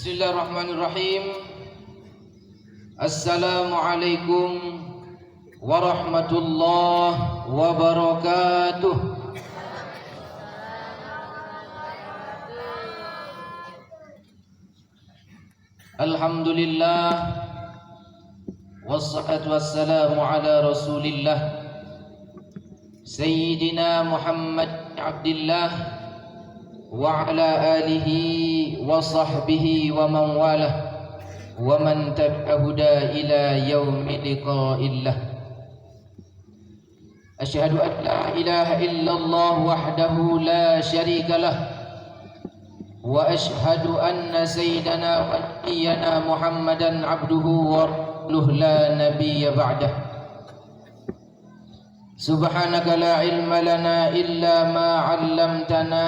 Bismillahirrahmanirrahim. Assalamualaikum warahmatullahi wabarakatuh. Alhamdulillah, wassalatu wassalamu ala rasulillah Sayyidina Muhammad Abdillah wa ala alihi wa sahbihi wa man walah wa man tabi'a huda ila yaumi liqa'illah. Asyhadu an la ilaha illallah wahdahu la syarika lah wa asyhadu anna sayyidana wa nabiyyana Muhammadan abduhu wa rasuluhu la nabiyya ba'dah. Subhanaka la ilma lana illa ma 'allamtana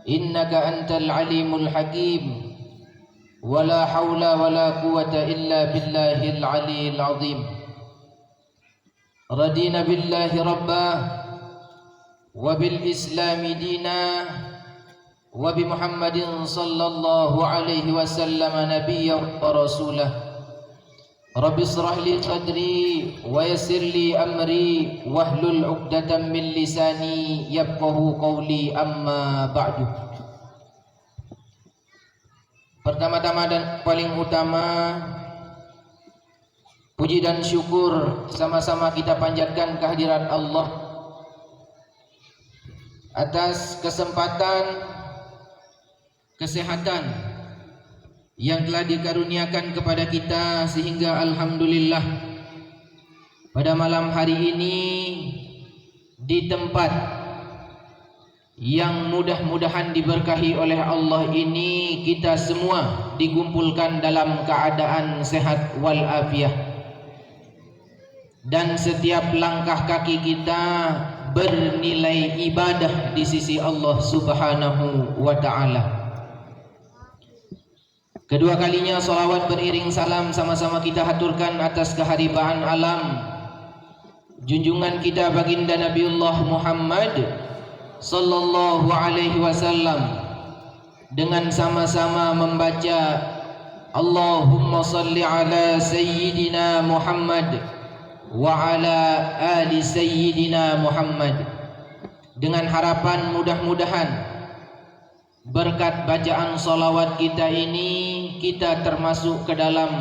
innaka antal alimul hakim. Wala haula wala quwata illa billahil aliyil azim. Radina billahi rabbah wa bil islami dinah wa bi Muhammadin sallallahu alaihi wasallam nabiyyan wa rasulah. Rabbi israh li sadri wa yassir li amri wahlul 'uqdatam min lisani yafqahu qawli, amma ba'du. Pertama-tama dan paling utama, puji dan syukur sama-sama kita panjatkan kehadirat Allah atas kesempatan kesehatan yang telah dikaruniakan kepada kita, sehingga alhamdulillah pada malam hari ini di tempat yang mudah-mudahan diberkahi oleh Allah ini, kita semua dikumpulkan dalam keadaan sehat walafiat, dan setiap langkah kaki kita bernilai ibadah di sisi Allah Subhanahu wa ta'ala. Kedua kalinya salawat beriring salam sama-sama kita haturkan atas keharibaan alam junjungan kita baginda Nabiullah Muhammad sallallahu alaihi wasallam, dengan sama-sama membaca Allahumma salli ala sayyidina Muhammad wa ala ali sayyidina Muhammad, dengan harapan mudah-mudahan berkat bacaan salawat kita ini kita termasuk ke dalam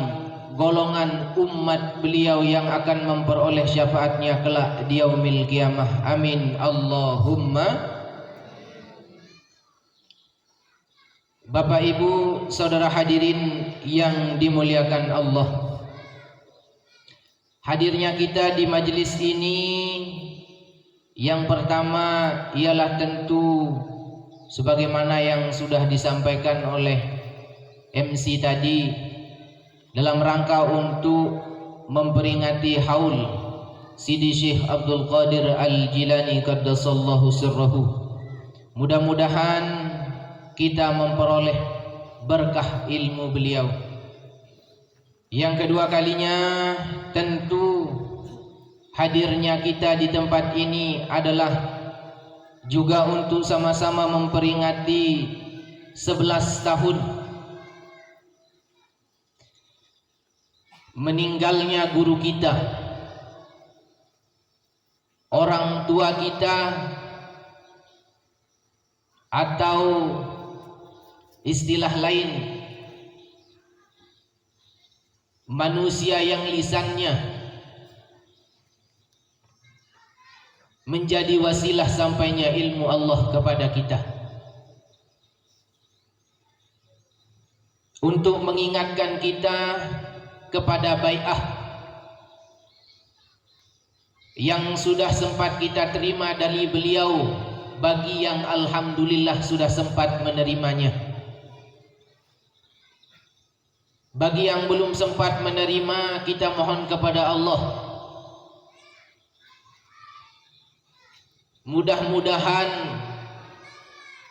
golongan umat beliau yang akan memperoleh syafaatnya kelak di yaumil qiyamah. Amin Allahumma. Bapak Ibu saudara hadirin yang dimuliakan Allah, hadirnya kita di majelis ini yang pertama ialah tentu sebagaimana yang sudah disampaikan oleh MC tadi, dalam rangka untuk memperingati haul Sidi Syekh Abdul Qadir Al-Jilani qaddasallahu sirrahu. Mudah-mudahan kita memperoleh berkah ilmu beliau. Yang kedua kalinya, tentu hadirnya kita di tempat ini adalah juga untuk sama-sama memperingati 11 tahun meninggalnya guru kita, orang tua kita, atau istilah lain manusia yang lisannya menjadi wasilah sampainya ilmu Allah kepada kita, untuk mengingatkan kita kepada bai'ah yang sudah sempat kita terima dari beliau bagi yang alhamdulillah sudah sempat menerimanya. Bagi yang belum sempat menerima, kita mohon kepada Allah mudah-mudahan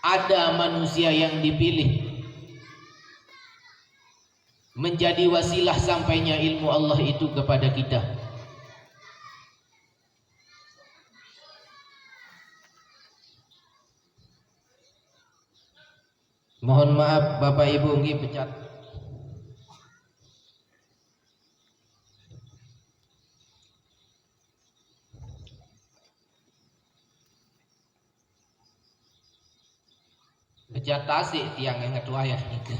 ada manusia yang dipilih menjadi wasilah sampainya ilmu Allah itu kepada kita. Mohon maaf Bapak Ibu nggih pecat. Pecat tasik tiang yang ngetua ya itu.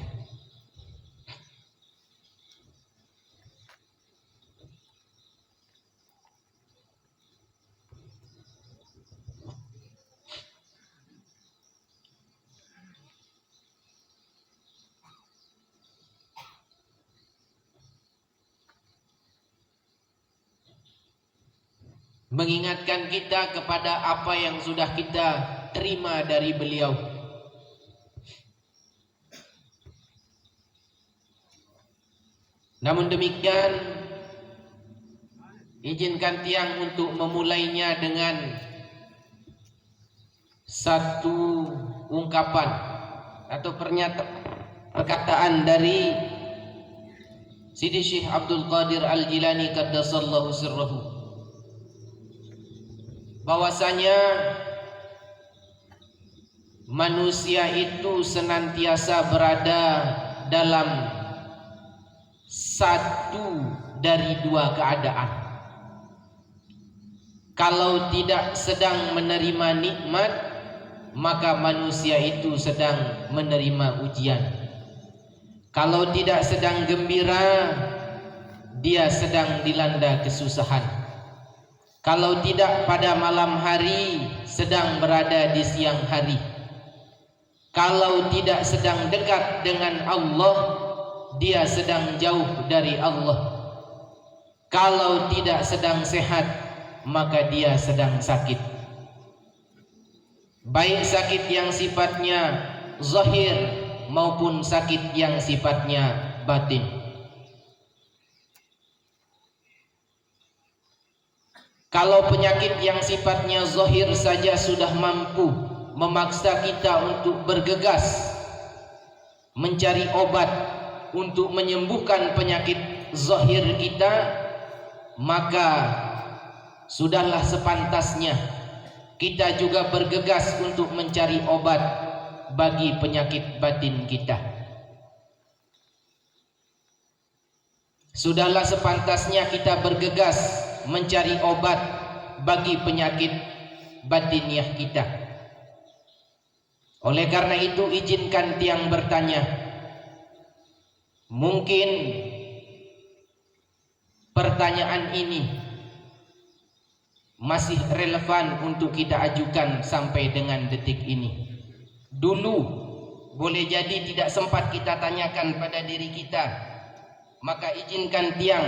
Mengingatkan kita kepada apa yang sudah kita terima dari beliau. Namun demikian, izinkan tiang untuk memulainya dengan satu ungkapan atau perkataan dari Sidi Syekh Abdul Qadir Al-Jilani Qaddasallahu sirrahu, bahwasanya manusia itu senantiasa berada dalam satu dari dua keadaan. Kalau tidak sedang menerima nikmat, maka manusia itu sedang menerima ujian. Kalau tidak sedang gembira, dia sedang dilanda kesusahan. Kalau tidak pada malam hari, sedang berada di siang hari. Kalau tidak sedang dekat dengan Allah, dia sedang jauh dari Allah. Kalau tidak sedang sehat, maka dia sedang sakit. Baik sakit yang sifatnya zahir maupun sakit yang sifatnya batin. Kalau penyakit yang sifatnya zahir saja sudah mampu memaksa kita untuk bergegas mencari obat untuk menyembuhkan penyakit zahir kita, maka sudahlah sepantasnya kita juga bergegas untuk mencari obat bagi penyakit batin kita. Sudahlah sepantasnya kita bergegas mencari obat bagi penyakit batiniah kita. Oleh karena itu, izinkan tiang bertanya, mungkin pertanyaan ini masih relevan untuk kita ajukan sampai dengan detik ini. Dulu boleh jadi tidak sempat kita tanyakan pada diri kita, maka izinkan tiang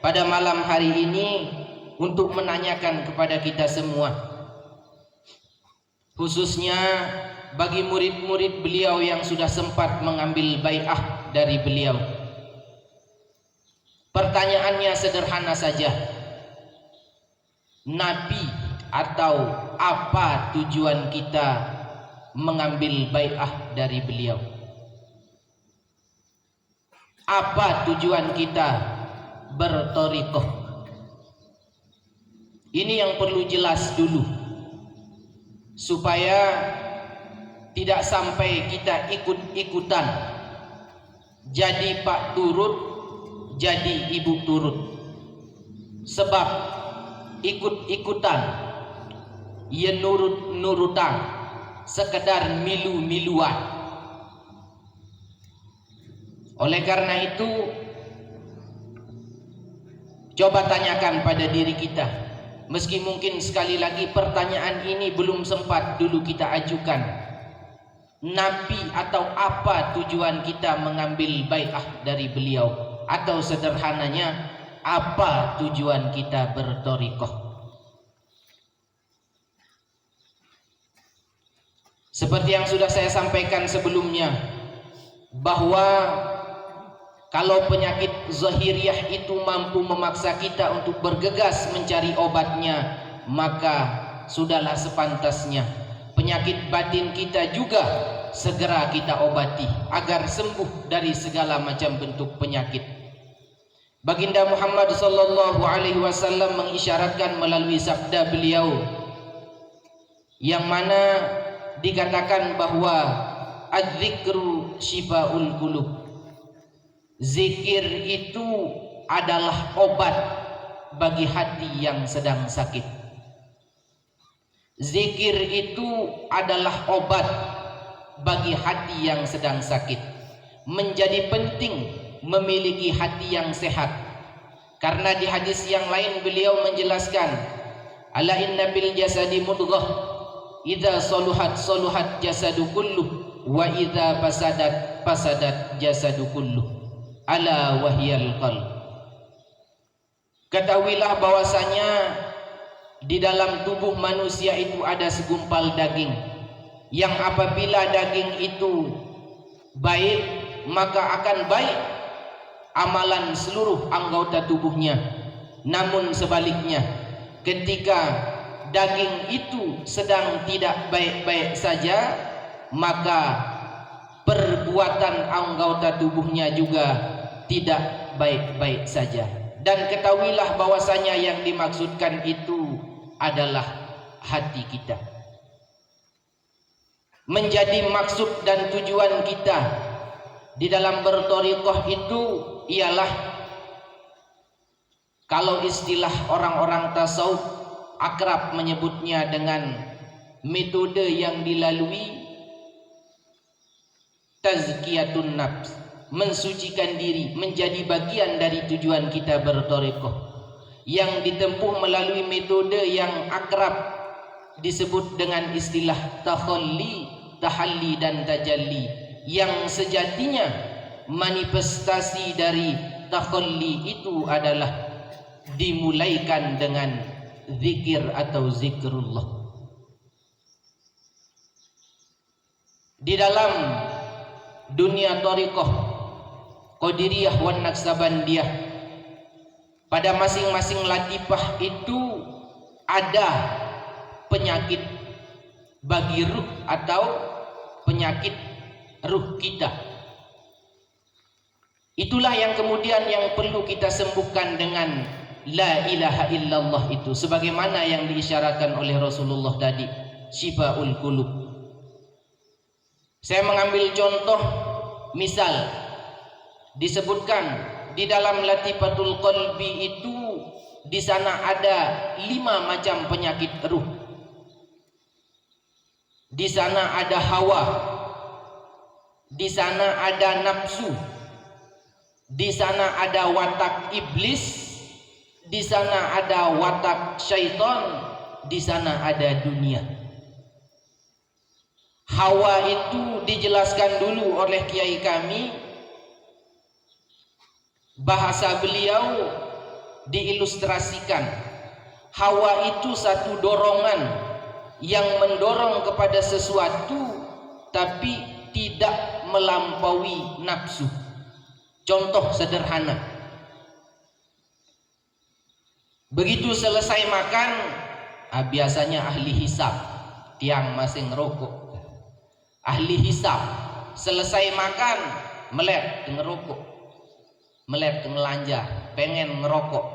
pada malam hari ini untuk menanyakan kepada kita semua, khususnya bagi murid-murid beliau yang sudah sempat mengambil bai'ah dari beliau. Pertanyaannya sederhana saja, Nabi atau apa tujuan kita mengambil bai'ah dari beliau? Apa tujuan kita berthariqah? Ini yang perlu jelas dulu, supaya tidak sampai kita ikut-ikutan jadi pak turut, jadi ibu turut. Sebab ikut-ikutan, ya nurut-nurutan, sekedar milu-miluan. Oleh karena itu, coba tanyakan pada diri kita, meski mungkin sekali lagi pertanyaan ini belum sempat dulu kita ajukan, Nabi atau apa tujuan kita mengambil bai'ah dari beliau, atau sederhananya apa tujuan kita berthariqah. Seperti yang sudah saya sampaikan sebelumnya, bahwa kalau penyakit zahiriyah itu mampu memaksa kita untuk bergegas mencari obatnya, maka sudahlah sepantasnya penyakit batin kita juga segera kita obati agar sembuh dari segala macam bentuk penyakit. Baginda Muhammad sallallahu alaihi wasallam mengisyaratkan melalui sabda beliau yang mana dikatakan bahwa adzikru syifaul qulub. Zikir itu adalah obat bagi hati yang sedang sakit. Zikir itu adalah obat bagi hati yang sedang sakit. Menjadi penting memiliki hati yang sehat, karena di hadis yang lain beliau menjelaskan, ala inna bil jasadi mudghah idza saluhat saluhat jasadu kulluh wa idza fasadat fasadat jasadu kulluh ala wahyal qalb. Ketahuilah bahwasanya di dalam tubuh manusia itu ada segumpal daging, yang apabila daging itu baik, maka akan baik amalan seluruh anggota tubuhnya. Namun sebaliknya, ketika daging itu sedang tidak baik-baik saja, maka perbuatan anggota tubuhnya juga tidak baik-baik saja. Dan ketahuilah bahwasanya yang dimaksudkan itu adalah hati kita. Menjadi maksud dan tujuan kita di dalam berthariqah itu ialah, kalau istilah orang-orang tasawuf akrab menyebutnya dengan metode yang dilalui tazkiyatun nafs, mensucikan diri, menjadi bagian dari tujuan kita berthariqah, yang ditempuh melalui metode yang akrab disebut dengan istilah takhalli, tahalli dan tajalli, yang sejatinya manifestasi dari takhalli itu adalah dimulaikan dengan zikir atau zikrullah. Di dalam dunia thariqah Qadiriyah wan Naqsabandiyah, pada masing-masing latifah itu ada penyakit bagi ruh atau penyakit ruh kita. Itulah yang kemudian yang perlu kita sembuhkan dengan la ilaha illallah itu, sebagaimana yang diisyaratkan oleh Rasulullah tadi, syifaul qulub. Saya mengambil contoh, misal disebutkan di dalam Latifatul Qalbi itu, di sana ada 5 macam penyakit ruh. Di sana ada hawa, di sana ada nafsu, di sana ada watak iblis, di sana ada watak syaitan, di sana ada dunia. Hawa itu dijelaskan dulu oleh kiai kami, bahasa beliau diilustrasikan, hawa itu satu dorongan yang mendorong kepada sesuatu tapi tidak melampaui nafsu. Contoh sederhana, begitu selesai makan, biasanya ahli hisab, tiang masih ngerokok, ahli hisab selesai makan melek ngerokok, melek ngelanja, pengen ngerokok,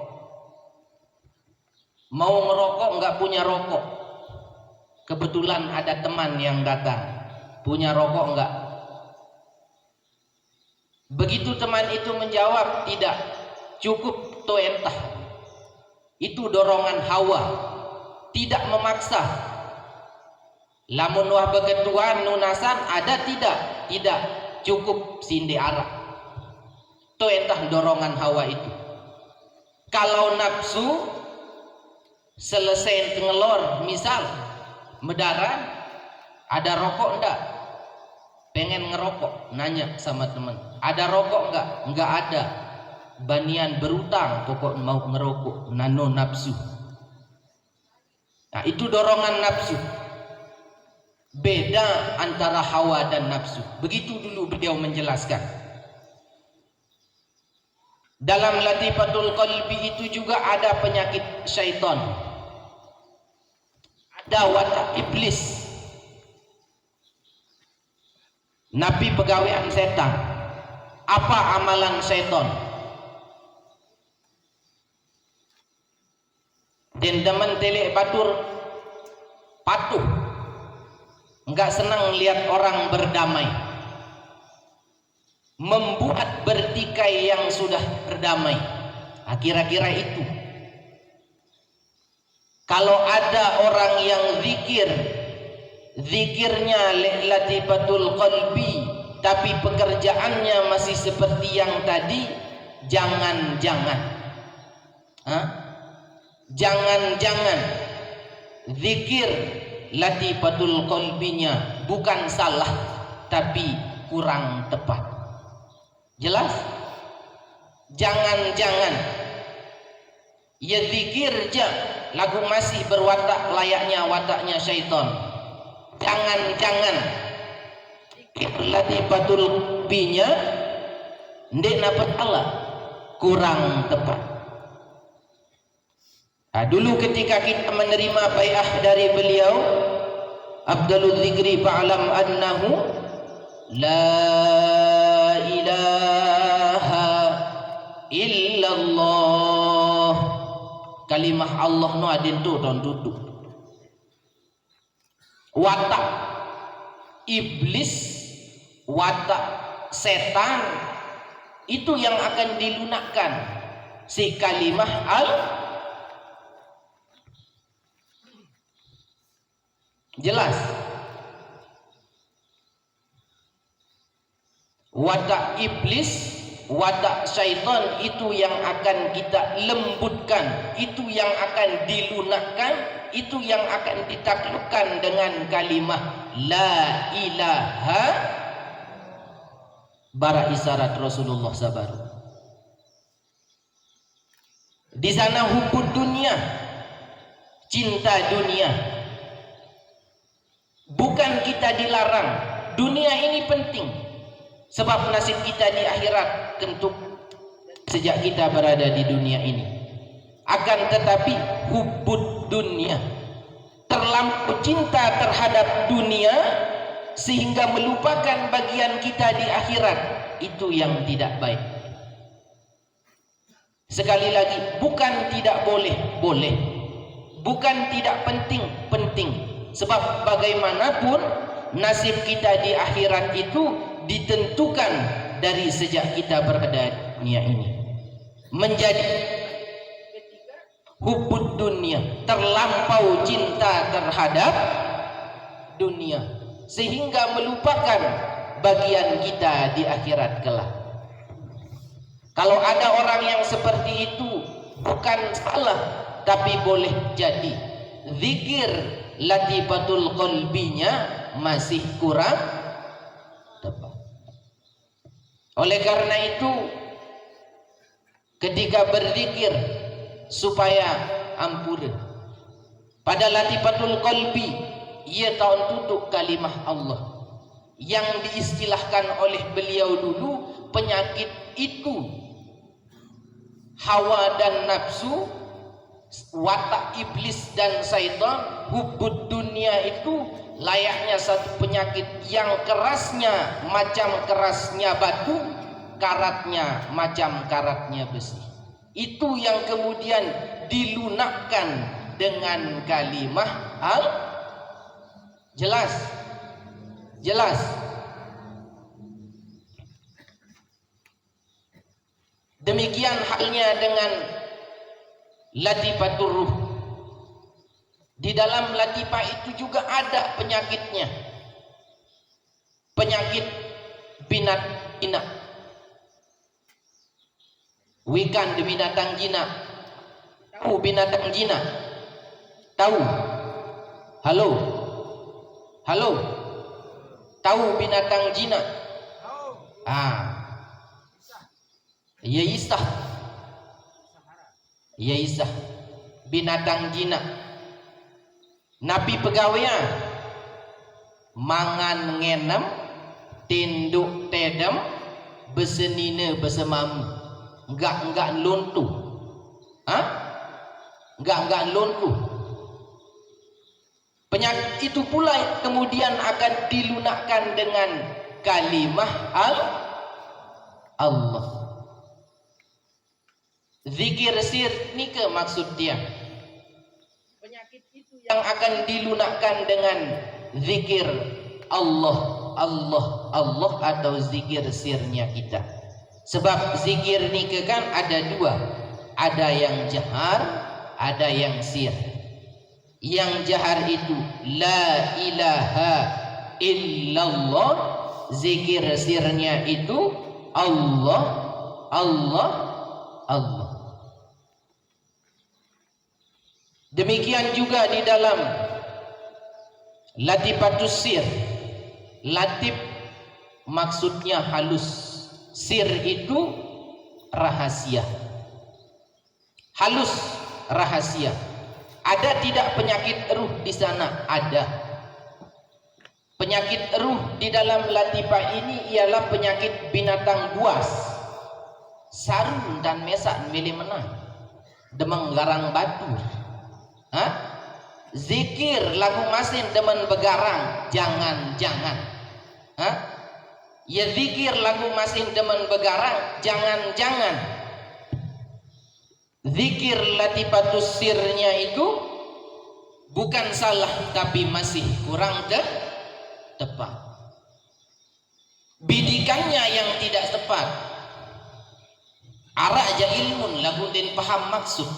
mau ngerokok nggak punya rokok, kebetulan ada teman yang datang, punya rokok enggak? Begitu teman itu menjawab tidak, cukup to entah. Itu dorongan hawa, tidak memaksa. Lamun wah beketuan nunasan ada tidak? Tidak, cukup sinde arak. To entah dorongan hawa itu. Kalau nafsu selesai ngelor, misal medaran, ada rokok enggak? Pengen ngerokok, nanya sama teman, ada rokok enggak? Enggak ada. Banian berutang, pokok mau ngerokok, nano nafsu. Nah, itu dorongan nafsu. Beda antara hawa dan nafsu. Begitu dulu beliau menjelaskan. Dalam Latifatul Qalbi itu juga ada penyakit syaitan, ada watak iblis. Nabi pegawaian setan. Apa amalan setan? Dan teman telek batur patuh, enggak senang lihat orang berdamai. membuat bertikai yang sudah berdamai. Kira-kira itu. Kalau ada orang yang zikirnya latifatul qalbi, tapi pekerjaannya masih seperti yang tadi, jangan-jangan zikir latifatul qalbinya bukan salah, tapi kurang tepat. Jelas? Jangan-jangan ya zikir je, lagu masih berwatak layaknya wataknya syaitan. Jangan-jangan latifatul qalbinya ndek dapat Allah, kurang tepat. Dulu ketika kita menerima bai'ah dari beliau, Abdul Zikri fa'lam annahu la ilaha illallah. Kalimah Allah no adin tu don duduk. Watak iblis, watak setan itu yang akan dilunakkan si kalimah jelas. Watak iblis, watak syaitan itu yang akan kita lembutkan, itu yang akan dilunakkan, itu yang akan ditaklukkan dengan kalimah la ilaha. Bara isyarat Rasulullah sabar. Di sana hubud dunia, cinta dunia. Bukan kita dilarang, dunia ini penting, sebab nasib kita di akhirat tentu sejak kita berada di dunia ini. Akan tetapi hubud dunia, terlampau cinta terhadap dunia sehingga melupakan bagian kita di akhirat, itu yang tidak baik. Sekali lagi, bukan tidak boleh, boleh. Bukan tidak penting, penting. Sebab bagaimanapun nasib kita di akhirat itu ditentukan dari sejak kita berada di dunia ini. Menjadi hubud dunia, terlampau cinta terhadap dunia, sehingga melupakan bagian kita di akhirat kelak. Kalau ada orang yang seperti itu, bukan salah, tapi boleh jadi zikir latifatul qalbinya masih kurang tepat. Oleh karena itu, ketika berzikir supaya ampun pada latifatul qalbi, ia tahun tutup kalimah Allah yang diistilahkan oleh beliau dulu. Penyakit itu hawa dan nafsu, watak iblis dan syaitan, hubud dunia itu layaknya satu penyakit yang kerasnya macam kerasnya batu, karatnya macam karatnya besi. Itu yang kemudian dilunakkan dengan kalimah jelas. Demikian halnya dengan latifatur ruh. Di dalam latifah itu juga ada penyakitnya. Penyakit binat jinak. Wikan binatang jinak. Tahu binatang jinak? Tahu? Halo? Tahu binatang jinak? Ya isah. Binatang jinak. Napi pegawaian mangan ngenem, tinduk tedem, besenine besemamu, enggak luntuh. Enggak luntuh. Penyakit itu pula kemudian akan dilunakkan dengan kalimah Allah. Zikir sir ni ke maksud dia. Penyakit itu yang akan dilunakkan dengan zikir Allah Allah atau zikir sirnya kita. Sebab zikir ni kan ada dua, ada yang jahar, ada yang sir. Yang jahar itu la ilaha illallah, zikir sirnya itu Allah, Allah, Allah. Demikian juga di dalam latifatus sir. Latif maksudnya halus, sir itu rahasia. Halus, rahasia. Ada tidak penyakit ruh di sana? Ada. Penyakit ruh di dalam latifah ini ialah penyakit binatang buas. Sarun dan mesak milih menang. Demang garang batu. Zikir lagu masin demen begarang, jangan. Ya zikir lagu masin demen begarang, jangan. Zikir latifatus sirnya itu bukan salah, tapi masih kurang tepat. Bidikannya yang tidak tepat. Arak ja ilmun lagu din paham maksud.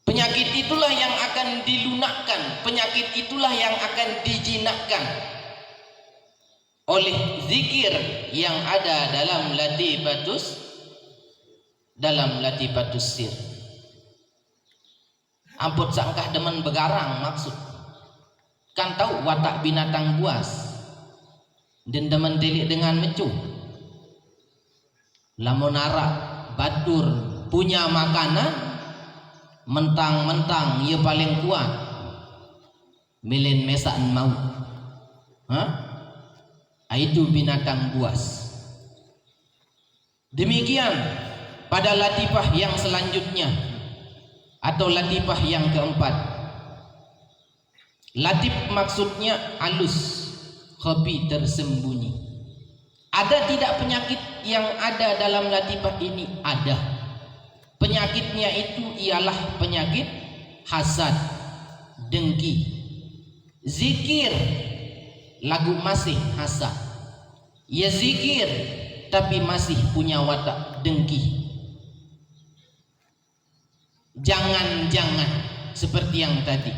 Penyakit itulah yang akan dilunakkan, penyakit itulah yang akan dijinakkan oleh zikir yang ada dalam latifatus sir. Ampun sangkah demen begarang maksud. Kan tahu watak binatang buas. Dan demen delik dengan mecu. Lamun arak batur punya makanan, mentang-mentang ia paling kuat, milin mesaan mau. Itu binatang buas. Demikian pada latifah yang selanjutnya atau latifah yang keempat. Latif maksudnya halus, khafi, tersembunyi. Ada tidak penyakit yang ada dalam latifah ini? Ada. Penyakitnya itu ialah penyakit hasad, dengki. Zikir lagu masih hasad. Ya zikir tapi masih punya watak dengki. Jangan seperti yang tadi.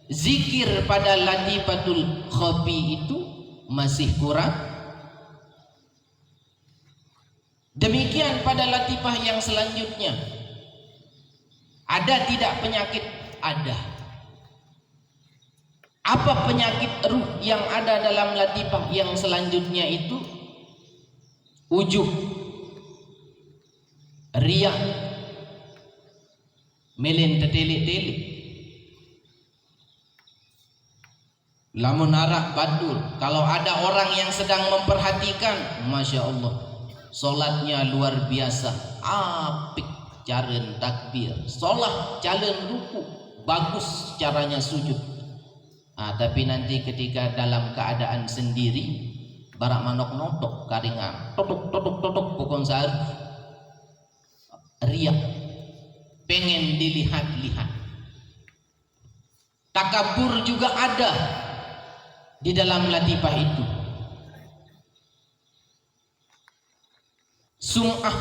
Zikir pada latifatul khafi itu masih kurang. Demikian pada latifah yang selanjutnya. Ada tidak penyakit? Ada. Apa penyakit ruh yang ada dalam latifah yang selanjutnya itu? Ujub, riya, melin tetelik-telik, lamun arak badur. Kalau ada orang yang sedang memperhatikan, Masya Allah, solatnya luar biasa, apik caren takbir, solat calen ruku, bagus caranya sujud. Tapi nanti ketika dalam keadaan sendiri, barak manok notok karingan, totok pokon sehari, riak, pengen dilihat-lihat. Takabur juga ada di dalam latifah itu. Sum'ah,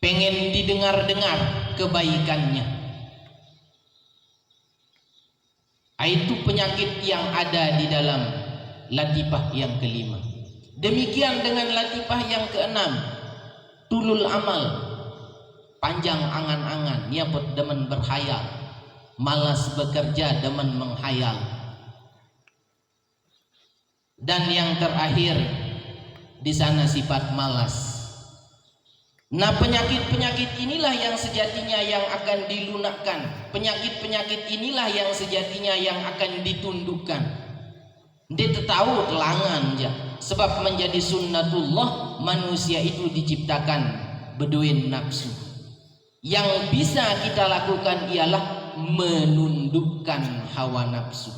pengen didengar-dengar kebaikannya. Itu penyakit yang ada di dalam latifah yang kelima. Demikian dengan latifah yang keenam, tulul amal, panjang angan-angan, niat demen berhayal, malas bekerja, demen menghayal. Dan yang terakhir di sana sifat malas. Nah, penyakit-penyakit inilah yang sejatinya yang akan dilunakkan. Penyakit-penyakit inilah yang sejatinya yang akan ditundukkan. Dia tahu telangan aja. Sebab menjadi sunnatullah, manusia itu diciptakan beduin nafsu. Yang bisa kita lakukan ialah menundukkan hawa nafsu.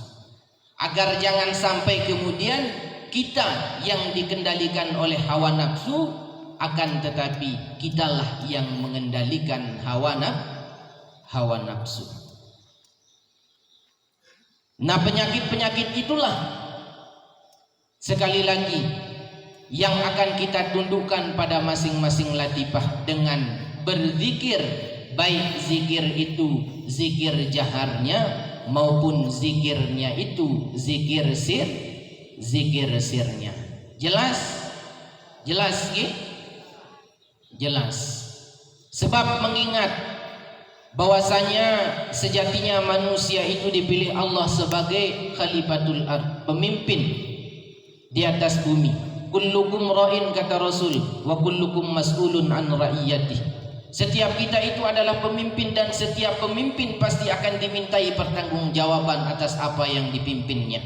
Agar jangan sampai kemudian kita yang dikendalikan oleh hawa nafsu, akan tetapi kitalah yang mengendalikan hawa nafsu. Nah, penyakit-penyakit itulah sekali lagi yang akan kita tundukkan pada masing-masing latifah dengan berzikir, baik zikir itu zikir jaharnya maupun zikirnya itu zikir sirnya. Jelas? Jelas ya? Jelas. Sebab mengingat bahwasanya sejatinya manusia itu dipilih Allah sebagai khalifatul ard, pemimpin di atas bumi. Kullukum ra'in kata Rasul, wa kullukum mas'ulun an ra'iyatih. Setiap kita itu adalah pemimpin dan setiap pemimpin pasti akan dimintai pertanggungjawaban atas apa yang dipimpinnya.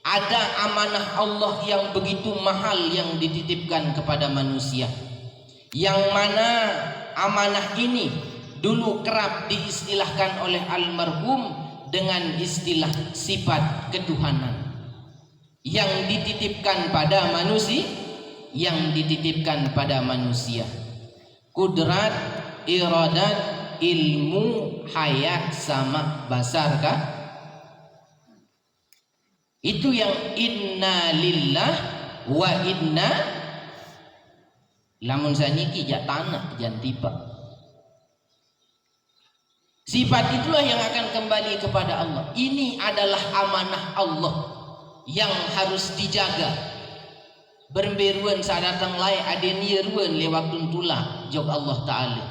Ada amanah Allah yang begitu mahal yang dititipkan kepada manusia, yang mana amanah ini dulu kerap diistilahkan oleh almarhum dengan istilah sifat ketuhanan yang dititipkan pada manusia, kudrat, iradat, ilmu, hayat, sama, basar kah? Itu yang inna lillah wa inna lamun saniki jak tanah jan tiba. Sifat itulah yang akan kembali kepada Allah. Ini adalah amanah Allah yang harus dijaga. Berberuan saat datang lai adenirun lewat tuntulah jog Allah Ta'ala.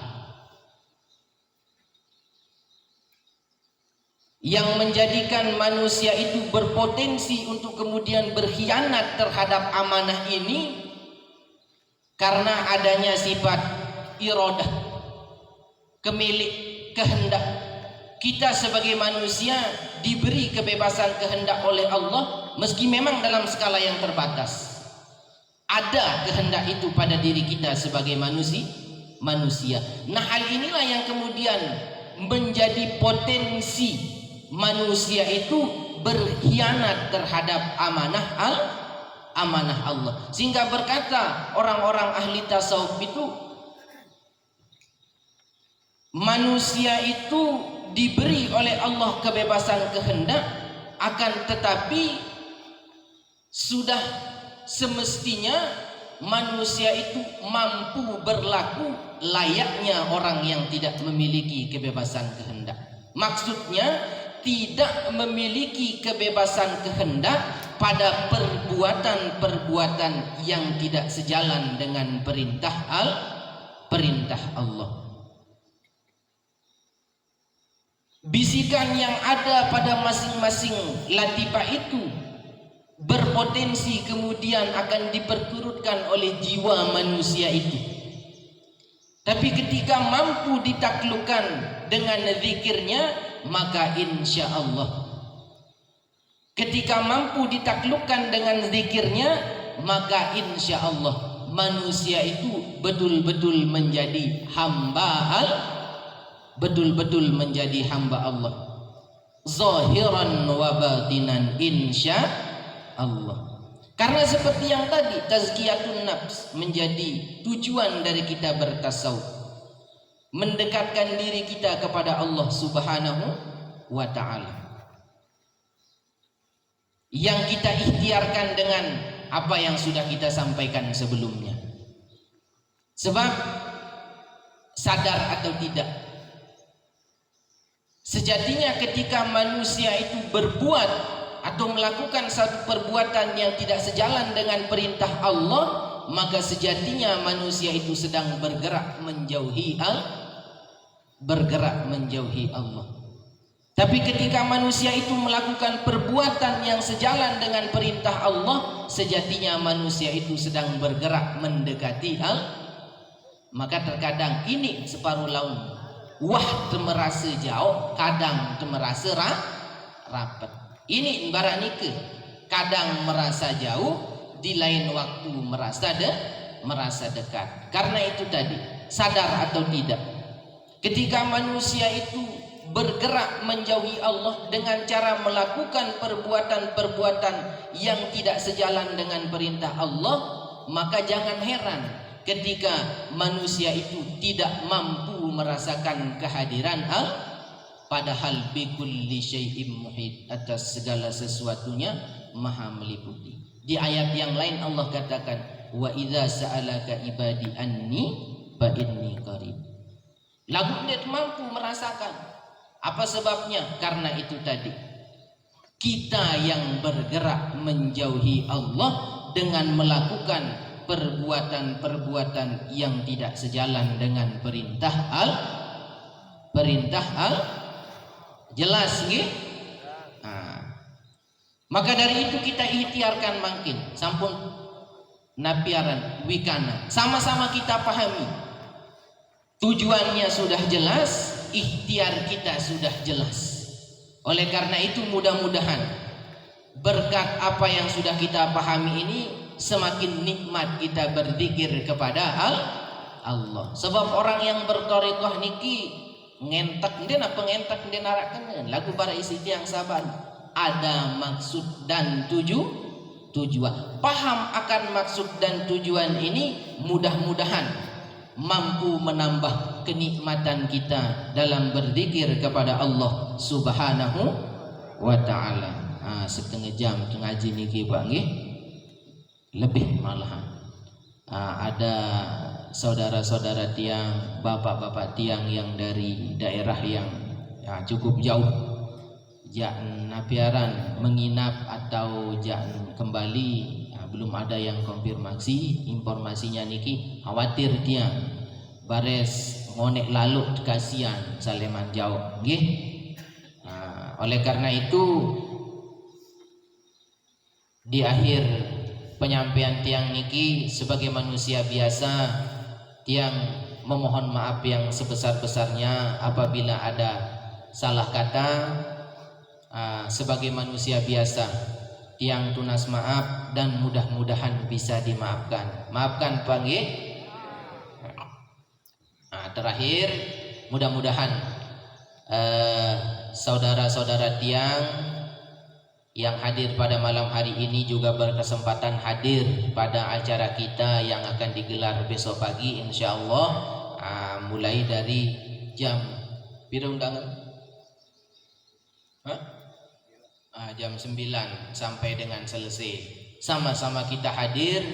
Yang menjadikan manusia itu berpotensi untuk kemudian berkhianat terhadap amanah ini karena adanya sifat iradah, kemilik, kehendak. Kita sebagai manusia diberi kebebasan kehendak oleh Allah meski memang dalam skala yang terbatas. Ada kehendak itu pada diri kita sebagai manusia. Nah, hal inilah yang kemudian menjadi potensi manusia itu berkhianat terhadap amanah Allah. Sehingga berkata orang-orang ahli tasawuf itu, manusia itu diberi oleh Allah kebebasan kehendak, akan tetapi sudah semestinya manusia itu mampu berlaku layaknya orang yang tidak memiliki kebebasan kehendak. Maksudnya tidak memiliki kebebasan kehendak pada perbuatan-perbuatan yang tidak sejalan dengan perintah Allah. Bisikan yang ada pada masing-masing latifah itu berpotensi kemudian akan diperturutkan oleh jiwa manusia itu. Tapi ketika mampu ditaklukkan dengan zikirnya, maka insya Allah, ketika mampu ditaklukkan dengan zikirnya, maka insya Allah manusia itu betul-betul menjadi hamba Allah, zahiran wa batinan insya Allah. Karena seperti yang tadi, tazkiyatun nafs menjadi tujuan dari kita bertasawuf, mendekatkan diri kita kepada Allah Subhanahu wa ta'ala, yang kita ikhtiarkan dengan apa yang sudah kita sampaikan sebelumnya. Sebab sadar atau tidak, sejatinya ketika manusia itu berbuat atau melakukan satu perbuatan yang tidak sejalan dengan perintah Allah, maka sejatinya manusia itu sedang bergerak menjauhi Allah. Tapi ketika manusia itu melakukan perbuatan yang sejalan dengan perintah Allah, sejatinya manusia itu sedang bergerak mendekati Maka terkadang ini separuh laun, wah merasa jauh, kadang merasa rapat. Ini ibarat nikah, kadang merasa jauh, di lain waktu merasa dekat. Karena itu tadi, sadar atau tidak, ketika manusia itu bergerak menjauhi Allah dengan cara melakukan perbuatan-perbuatan yang tidak sejalan dengan perintah Allah, maka jangan heran ketika manusia itu tidak mampu merasakan kehadiran padahal bikulli syai'im muhit, atas segala sesuatunya maha meliputi. Di ayat yang lain Allah katakan, wa idza sa'alaka ibadi anni fa inni qarib. Lagu dia mampu merasakan. Apa sebabnya? Karena itu tadi, kita yang bergerak menjauhi Allah dengan melakukan perbuatan-perbuatan yang tidak sejalan dengan perintah jelas nggih. Maka dari itu kita ikhtiarkan makin sampun napiaran wikana, sama-sama kita pahami tujuannya sudah jelas, ikhtiar kita sudah jelas. Oleh karena itu mudah-mudahan berkat apa yang sudah kita pahami ini semakin nikmat kita berzikir kepada Allah. Sebab orang yang berthariqah niki ngentek den apa ngentek den narakeun lagu para isi tiang saban, ada maksud dan tujuan. Paham akan maksud dan tujuan ini mudah-mudahan mampu menambah kenikmatan kita dalam berzikir kepada Allah Subhanahu wa taala. Setengah jam ngaji niki Pak nggih. Lebih malahan. Ada saudara-saudara tiang, bapak-bapak tiang yang dari daerah yang cukup jauh, jangan napiaran menginap atau jangan kembali, belum ada yang konfirmasi informasinya niki, khawatir tiang bares ngonek lalu kasihan Saleman jauh nggih. Oleh karena itu di akhir penyampaian tiang niki sebagai manusia biasa, tiang memohon maaf yang sebesar-besarnya apabila ada salah kata. Sebagai manusia biasa, tiang tunas maaf dan mudah-mudahan bisa dimaafkan. Maafkan Pak nggih. Terakhir, mudah-mudahan saudara-saudara tiang yang hadir pada malam hari ini juga berkesempatan hadir pada acara kita yang akan digelar besok pagi insyaallah, mulai dari jam pira undangan? Jam 9 sampai dengan selesai. Sama-sama kita hadir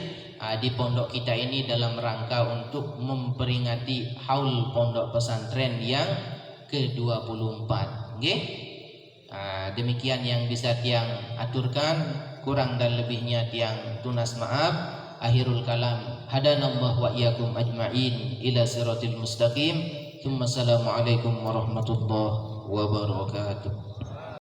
di pondok kita ini dalam rangka untuk memperingati haul pondok pesantren yang ke-24 nggih. Demikian yang bisa tiang aturkan, kurang dan lebihnya tiang tunas maaf. Akhirul kalam, hadanallahu wa iyyakum ajma'in ila siratil mustaqim. Assalamualaikum warahmatullahi wabarakatuh.